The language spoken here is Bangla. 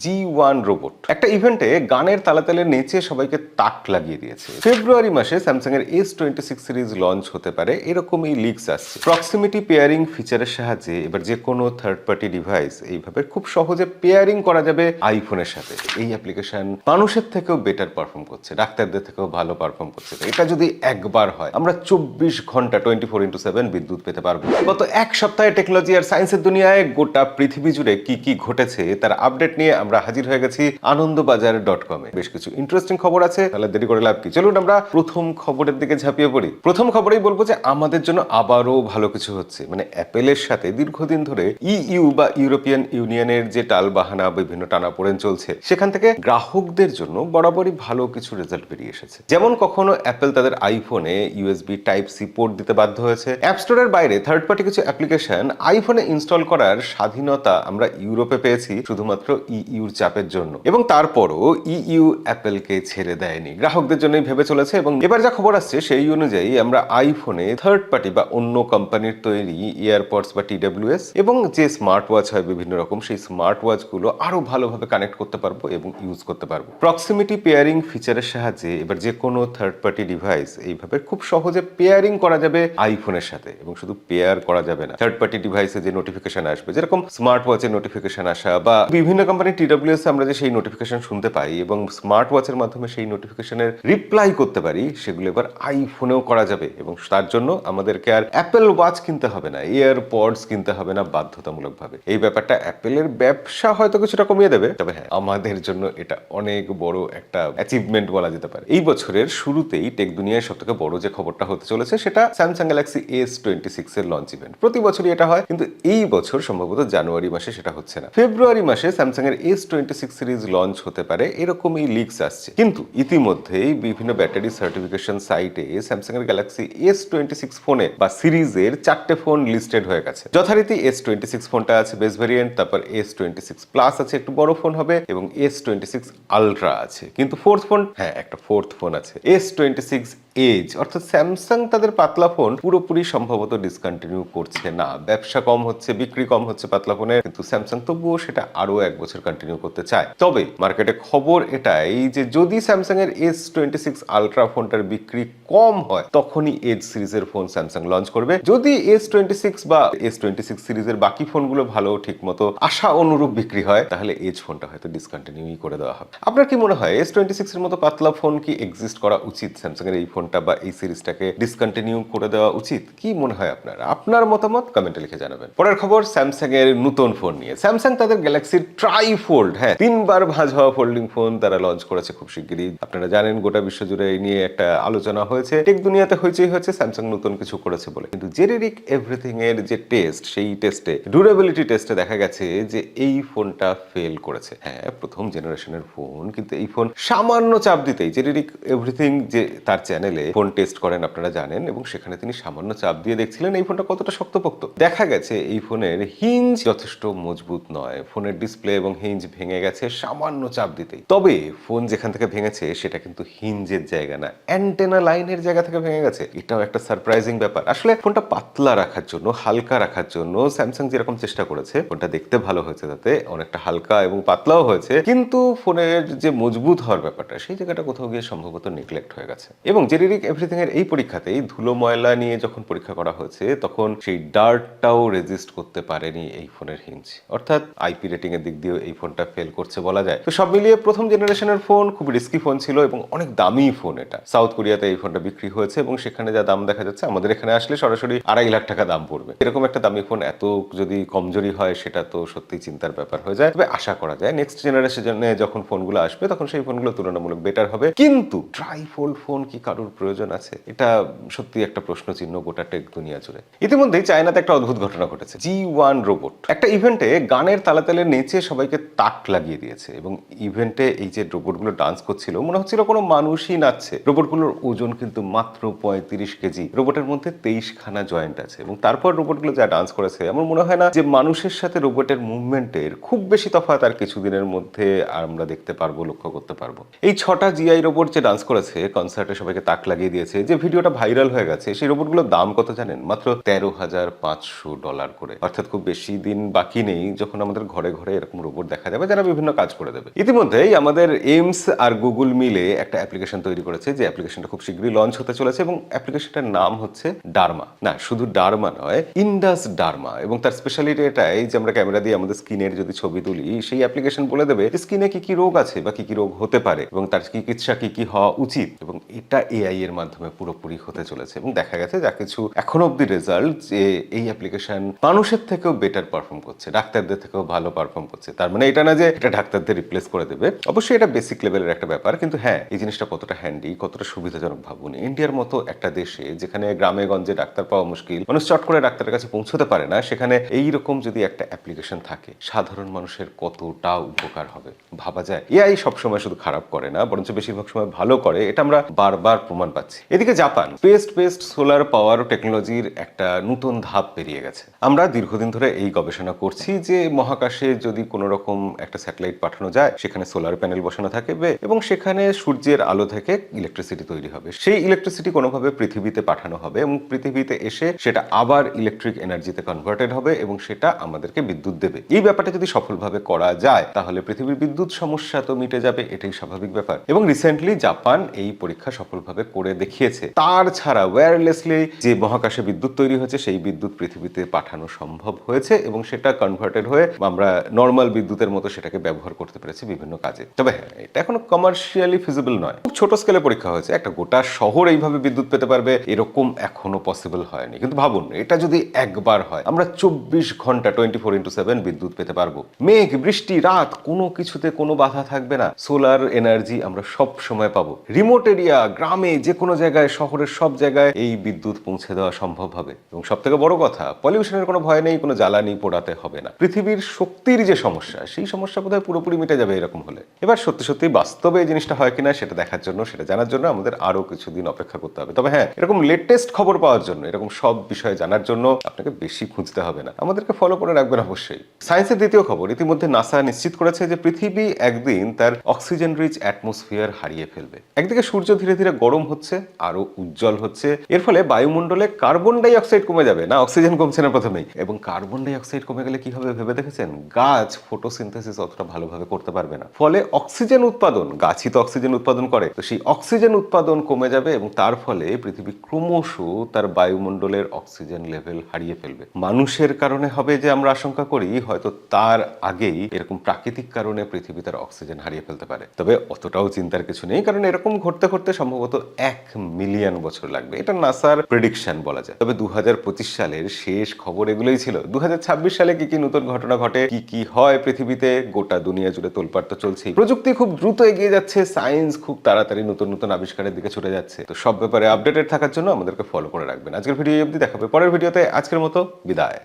G1 রোবট একটা ইভেন্টে গানের তালে নেচে সবাইকে তাক লাগিয়ে দিয়েছে। ফেব্রুয়ারি মাসে স্যামসাং এর S26 সিরিজ লঞ্চ হতে পারে এরকমই লিকস আসছে। প্রক্সিমিটি পেয়ারিং ফিচারের সাহায্যে এবার যে কোনো থার্ড পার্টি ডিভাইস এইভাবে খুব সহজে পেয়ারিং করা যাবে আইফোনের সাথে। এই অ্যাপ্লিকেশন মানুষের থেকেও বেটার পারফর্ম করছে, ডাক্তারদের থেকেও ভালো পারফর্ম করছে। এটা যদি একবার হয় আমরা 24 ঘন্টা 24x7 বিদ্যুৎ পেতে পারবো। গত এক সপ্তাহে টেকনোলজি আর সায়েন্সের দুনিয়ায় গোটা পৃথিবী জুড়ে কি কি ঘটেছে তার আপডেট নিয়ে আমরা হাজির হয়ে গেছি আনন্দবাজার.com এ। বেশ কিছু ইন্টারেস্টিং খবর আছে, তাহলে দেরি করে লাভ কি, চলুন আমরা প্রথম খবরের দিকে ঝাঁপিয়ে পড়ি। প্রথম খবরেই বলবো যে আমাদের জন্য আবারও ভালো কিছু হচ্ছে। মানে অ্যাপেলের সাথে দীর্ঘদিন ধরে ইইউ বা ইউরোপিয়ান ইউনিয়নের যে টালবাহানা বিভিন্ন টানাপোড়েন চলছে, সেখান থেকে গ্রাহকদের জন্য বরাবরই ভালো কিছু রেজাল্ট বেরিয়ে এসেছে। যেমন কখনো অ্যাপেল তাদের আইফোনে ইউএসবি টাইপ সি পোর্ট দিতে বাধ্য হয়েছে। অ্যাপ স্টোরের বাইরে থার্ড পার্টি কিছু অ্যাপ্লিকেশন আইফোনে ইনস্টল করার স্বাধীনতা আমরা ইউরোপে পেয়েছি শুধুমাত্র ইইউর চাপের জন্য, এবং তারপরও ইইউ অ্যাপেলকে ছেড়ে দেয়নি, গ্রাহকদের জন্যই ভেবে চলেছে। এবং এবার যা খবর আসছে সেই অনুযায়ী আমরা আইফোনে থার্ড পার্টি বা অন্য কোম্পানির তৈরি এয়ারপডস বা TWS এবং যে স্মার্ট ওয়াচ হয় বিভিন্ন রকম, সেই স্মার্ট ওয়াচ গুলো আরো ভালোভাবে কানেক্ট করতে পারবো এবং ইউজ করতে পারবো। প্রক্সিমিটি পেয়ারিং ফিচারের সাহায্যে এবার যে কোনো থার্ড পার্টি ডিভাইস এইভাবে খুব সহজে পেয়ারিং করা যাবে আইফোনের সাথে। এবং শুধু পেয়ার করা যাবে না, থার্ড পার্টি ডিভাইসে যে নোটিফিকেশন আসবে, যেরকম স্মার্ট ওয়াচের নোটিফিকেশন আসা বা বিভিন্ন কোম্পানির TWS আমরা যে সেই নোটিফিকেশন শুনতে পাই এবং স্মার্ট ওয়াচের মাধ্যমে সেই নোটিফিকেশনের রিপ্লাই করতে পারি, সেগুলো এবার আইফোনেও করা যাবে। এবং তার জন্য আমাদেরকে আর অ্যাপেল ওয়াচ কিনতে হবে না, এয়ারপডস কিনতে হবে না বাধ্যতামূলকভাবে। এই ব্যাপারটা অ্যাপেলের ব্যবসা হয়তো কিছুটা কমিয়ে দেবে, তবে হ্যাঁ আমাদের জন্য এটা অনেক বড় একটা অ্যাচিভমেন্ট বলা যেতে পারে। এই বছরের শুরুতেই টেক দুনিয়ায় সবথেকে বড় যে খবরটা হতে চলেছে সেটা স্যামসাং গ্যালাক্সি S26 এর লঞ্চ ইভেন্ট। প্রতি বছরই এটা হয়, কিন্তু এই বছর সম্ভবত জানুয়ারি মাসে সেটা হচ্ছে না। ফেব্রুয়ারি মাসে স্যামসাং এর S26 সিরিজ লঞ্চ হতে পারে এরকমই লিকস আসছে। কিন্তু ইতিমধ্যেই বিভিন্ন ব্যাটারি সার্টিফিকেশন সাইটে স্যামসাং এর গ্যালাক্সি S26 ফোনে বা সিরিজের 4টে ফোন লিস্টেড হয়ে গেছে। যথারীতি S26 ফোনটা আছে বেস ভেরিয়েন্ট, তারপর S26 প্লাস আছে একটু বড় ফোন হবে, এবং S26 আলট্রা আছে। কিন্তু ফোর্থ ফোন, হ্যাঁ একটা ফোর্থ ফোন আছে S26 এজ। অর্থাৎ স্যামসাং তাদের পাতলা ফোন পুরোপুরি সম্ভবত ডিসকন্টিনিউ করছে না। ব্যবসা কম হচ্ছে, বিক্রি কম হচ্ছে পাতলা ফোনের, কিন্তু স্যামসাং তবুও সেটা আরো এক বছর কন্টিনিউ করতে চায়। তবে মার্কেটে খবর এটাই যে যদি স্যামসাং এর S26 আলট্রা ফোনটার বিক্রি কম হয় তখনই এজ সিরিজের ফোন স্যামসাং লঞ্চ করবে। যদি S26 বা S26 সিরিজের বাকি ফোনগুলো ভালো ঠিক মতো আশা অনুরূপ বিক্রি হয়, তাহলে এজ ফোনটা হয়তো ডিসকন্টিনিউই করে দেওয়া হবে। আপনার কি মনে হয় S26 এর মতো পাতলা ফোন কি এক্সিস্ট করা উচিত? স্যামসাং এর এই ফোনটা বা এই সিরিজটাকে ডিসকন্টিনিউ করে দেওয়া উচিত? কি মনে হয় আপনার মতামত কমেন্টে লিখে জানাবেন। পরের খবর স্যামসাং এর নতুন ফোন নিয়ে। স্যামসাং তাদের গ্যালাক্সির ট্রাইফোল্ড, হ্যাঁ 3বার ভাঁজ হওয়া ফোল্ডিং ফোন তারা লঞ্চ করেছে খুব শিগগিরই। আপনারা জানেন গোটা বিশ্ব জুড়ে এই নিয়ে একটা আলোচনা হয়েছে, টেক দুনিয়াতে হইচই হয়েছে স্যামসাং নতুন কিছু করেছে বলে। কিন্তু জেনেরিক এভরিথিং এর যে টেস্ট, সেই টেস্টে ডিউরেবিলিটি টেস্টে দেখা গেছে যে এই ফোনটা ফেল করেছে। হ্যাঁ প্রথম জেনারেশনের ফোন, কিন্তু এই ফোন সামান্য চাপ দিতেই, জেনেরিক এভরিথিং যে তার চ্যানেলে ফোন টেস্ট করেন আপনারা জানেন, এবং সেখানে তিনি সামান্য চাপ দিয়ে দেখছিলেন এই ফোনটা কতটা শক্তপোক্ত। দেখা গেছে এই ফোনের হিঞ্জ যথেষ্ট মজবুত নয়, ফোনের ডিসপ্লে এবং হিঞ্জ ভেঙে গেছে সামান্য চাপ দিতেই। তবে ফোন যেখান থেকে ভেঙেছে সেটা কিন্তু হিঞ্জের জায়গা না, অ্যান্টেনা লাইনের জায়গা থেকে ভেঙে গেছে। এটাও একটা সারপ্রাইজিং ব্যাপার। আসলে ফোনটা পাতলা রাখার জন্য, হালকা রাখার জন্য স্যামসাং যেরকম চেষ্টা করেছে, ফোনটা দেখতে ভালো হয়েছে, তাতে অনেকটা হালকা এবং পাতলাও হয়েছে, কিন্তু ফোনের যে মজবুত হওয়ার ব্যাপারটা সেই জায়গাটা কোথাও গিয়ে সম্ভবত নেগলেক্ট হয়ে গেছে। এবং জেনেরিক এভরিথিং এর এই পরীক্ষাতেই ধুলো ময়লা নিয়ে যখন পরীক্ষা করা হয়েছে তখন সেই ডার্টটাও রেজিস্ট করতে পারেনি এই ফোনের হিঞ্জ। অর্থাৎ আইপি রেটিং এর দিক দিয়ে এই ফোনটা ফেল করছে বলা যায়। তো সব মিলিয়ে প্রথম জেনারেশনের ফোন খুব রিস্কি ফোন ছিল এবং অনেক দামি ফোন। এটা সাউথ কোরিয়াতে এই ফোনটা বিক্রি হয়েছে এবং সেখানে যা দাম দেখা যাচ্ছে আমাদের এখানে আসলে সরাসরি 2.5 লাখ টাকা দাম পড়বে। এরকম একটা দামি ফোন এত যদি কমজোরি হয় সেটা তো সত্যি চিন্তার ব্যাপার হয়ে যায়। তবে আশা করা যায় নেক্সট জেনারেশনে যখন ফোনগুলো আসবে তখন সেই ফোনগুলো তুলনামূলক বেটার হবে। কিন্তু ট্রাইফোল্ড ফোন কি কারোর প্রয়োজন আছে? এটা সত্যি একটা প্রশ্ন চিহ্ন গোটা টেক দুনিয়া জুড়ে। ইতিমধ্যেই চায়নাতে একটা অদ্ভুত ঘটনা ঘটেছে। G1 রোবট একটা ইভেন্টে গানের তালে নেচে সবাইকে তাক লাগিয়ে দিয়েছে, এবং ইভেন্টে এই যে রোবটগুলো ডান্স করছিল মনে হচ্ছিল কোনো মানুষই নাচছে। রোবটগুলোর ওজন কিন্তু মাত্র 35 কেজি, রোবটের মধ্যে 23খানা জয়েন্ট আছে, এবং তারপর রোবটগুলো যা ডান্স করেছে আমার মনে হয় না যে মানুষের সাথে রোবটের মুভমেন্টের খুব বেশি তফাৎ আর কিছুদিনের মধ্যে আমরা দেখতে পারবো, লক্ষ্য করতে পারবো। এই 6টা জিআই রোবট যে ডান্স করেছে কনসার্টে সবাইকে তাক তাক লাগিয়ে দিয়েছে। যে ভিডিওটা ভাইরাল হয়ে গেছে সেই রোবটগুলোর দাম কত জানেন? মাত্র $13,500 করে। অর্থাৎ খুব বেশি দিন বাকি নেই যখন আমাদের ঘরে ঘরে এরকম রোবট দেখা যাবে যারা বিভিন্ন কাজ করে দেবে। ইতিমধ্যেই আমাদের এইমস আর গুগল মিলে একটা অ্যাপ্লিকেশন তৈরি করেছে, যে অ্যাপ্লিকেশনটা খুব শীঘ্রই লঞ্চ হতে চলেছে এবং অ্যাপ্লিকেশনটার নাম হচ্ছে ডার্মা। না, শুধু ডার্মা নয়, ইন্ডাস ডার্মা। এবং তার স্পেশালিটি এটাই যে আমরা ক্যামেরা দিয়ে আমাদের স্কিনের যদি ছবি তুলি, সেই অ্যাপ্লিকেশন বলে দেবে স্কিনে কি কি রোগ আছে বা কি কি রোগ হতে পারে এবং তার চিকিৎসা কি কি হওয়া উচিত। এবং এটা এআই এর মাধ্যমে পুরোপুরি হতে চলেছে এবং দেখা গেছে যা কিছু এখনো অব্দি রেজাল্ট, যে এই অ্যাপ্লিকেশন মানুষের থেকেও বেটার পারফর্ম করছে, ডাক্তারদের থেকেও ভালো পারফর্ম করছে। তার মানে এটা না যে এটা ডাক্তারদের রিপ্লেস করে দেবে, অবশ্যই এটা বেসিক লেভেলের একটা ব্যাপার, কিন্তু হ্যাঁ, এই জিনিসটা কতটা হ্যান্ডি, কতটা সুবিধাজনক ভাবুন। ইন্ডিয়ার মতো একটা দেশে যেখানে গ্রামে গঞ্জে ডাক্তার পাওয়া মুশকিল, মানুষ চট করে ডাক্তারের কাছে পৌঁছতে পারে না, সেখানে এইরকম যদি একটা অ্যাপ্লিকেশন থাকে, সাধারণ মানুষের কতটা উপকার হবে ভাবা যায়। এআই সবসময় শুধু খারাপ করে না, বরঞ্চ বেশিরভাগ সময় ভালো করে, এটা আমরা বারবার প্রমাণ পাচ্ছি। এদিকে জাপান স্পেস সোলার পাওয়ার টেকনোলজির একটা নতুন ধাপ পেরিয়ে গেছে। আমরা দীর্ঘদিন ধরে এই গবেষণা করছি যে মহাকাশে যদি কোনো রকম একটা স্যাটেলাইট পাঠানো যায়, সেখানে সোলার প্যানেল বসানো থাকবে এবং সেখানে সূর্যের আলো থেকে ইলেকট্রিসিটি তৈরি হবে। সেই ইলেকট্রিসিটি কোনোভাবে পৃথিবীতে পাঠানো হবে এবং পৃথিবীতে এসে সেটা আবার ইলেকট্রিক এনার্জিতে কনভার্টেড হবে এবং সেটা আমাদেরকে বিদ্যুৎ দেবে। এই ব্যাপারটা যদি সফলভাবে করা যায় তাহলে পৃথিবীর বিদ্যুৎ সমস্যা তো মিটে যাবে, এটাই স্বাভাবিক ব্যাপার। এবং রিসেন্টলি জাপান এই পরীক্ষা সফলভাবে করে দেখিয়েছে। তার ছাড়া ওয়্যারলেসলি যে মহাকাশে বিদ্যুৎ তৈরি হয়েছে, সেই বিদ্যুৎ পৃথিবীতে পাঠানো সম্ভব হয়েছে এবং সেটা কনভার্টেড হয়ে আমরা নর্মাল বিদ্যুতের মতো সেটাকে ব্যবহার করতে পেরেছি বিভিন্ন কাজে। তবে হ্যাঁ, এটা এখনো কমার্শিয়ালি ফিজিবল নয়, খুব ছোট স্কেলে পরীক্ষা হয়েছে। একটা গোটা শহর এইভাবে বিদ্যুৎ পেতে পারবে এরকম এখনো পসিবল হয়নি। কিন্তু ভাবুন, এটা যদি একবার হয়, আমরা 24 ঘন্টা 24x7 বিদ্যুৎ পেতে পারবো। মেঘ, বৃষ্টি, রাত, কোনো কিছুতে কোনো বাধা থাকবে না। সোলার এনার্জি আমরা সব সময় পাবো। রিমোট এরিয়া, গ্রামে, যে কোনো জায়গায়, শহরের সব জায়গায় এই বিদ্যুৎ পৌঁছে দেওয়া সম্ভব হবে। এবং সব থেকে বড় কথা, পলিউশনের কোনো ভয় নেই, কোনো জ্বালানি পোড়াতে হবে না। পৃথিবীর শক্তির যে সমস্যা, সেই সমস্যা বোধহয় পুরোপুরি মিটে যাবে এরকম হলে। এবার সত্যি সত্যি বাস্তবে এই জিনিসটা হয় কিনা সেটা দেখার জন্য, সেটা জানার জন্য আমাদের আরো কিছুদিন অপেক্ষা করতে হবে। তবে হ্যাঁ, এরকম লেটেস্ট খবর পাওয়ার জন্য, এরকম সব বিষয়ে জানার জন্য আপনাকে বেশি খুঁজতে হবে না, আমাদেরকে ফলো করে রাখবেন অবশ্যই। সায়েন্সের দ্বিতীয় খবর, ইতিমধ্যে নাসা নিশ্চিত করেছে যে পৃথিবী একদিন তার অক্সিজেন রিচ অ্যাটমসফিয়ার হারিয়ে ফেলবে। একদিকে সূর্য ধীরে ধীরে গরম হচ্ছে, আরো উজ্জ্বল হচ্ছে, এর ফলে বায়ুমণ্ডলে কার্বন ডাই অক্সাইড কমে যাবে, না অক্সিজেন কমছে না প্রথমেই। এবং কার্বন ডাই অক্সাইড কমে গেলে কি হবে ভেবে দেখেছেন? গাছ ফটোসিনথেসিস অতটা ভালোভাবে করতে পারবে না, ফলে অক্সিজেন উৎপাদন, গাছই তো অক্সিজেন উৎপাদন করে, তো সেই অক্সিজেন উৎপাদন কমে যাবে এবং তার ফলে পৃথিবী ক্রমশ তার বায়ুমণ্ডলের অক্সিজেন লেভেল হারিয়ে ফেলবে। মানুষের কারণে হবে যে আমরা আশঙ্কা করি, হয়তো তার আগেই এরকম প্রাকৃতিক কারণে পৃথিবী তার অক্সিজেন হারিয়ে ফেলতে পারে। তবে অতটাও চিন্তার কিছু নেই, কারণ এরকম ঘটতে ঘটতে সম্ভবত 1 মিলিয়ন বছর লাগবে, এটা নাসার প্রেডিকশন বলা যায়। তবে 2025 সালের শেষ খবর এগুলোই ছিল। 2026 সালে কি কি নতুন ঘটনা ঘটে, কি কি হয় পৃথিবীতে, গোটা দুনিয়া জুড়ে তোলপাড় তো চলছেই। প্রযুক্তি খুব দ্রুত এগিয়ে যাচ্ছে, সায়েন্স খুব তাড়াতাড়ি নতুন নতুন আবিষ্কারের দিকে ছুটে যাচ্ছে। তো সব ব্যাপারে আপডেটেড থাকার জন্য আমাদেরকে ফলো করে রাখবেন। আজকের ভিডিও অবধি, দেখাবে পরের ভিডিওতে। আজকের মতো বিদায়।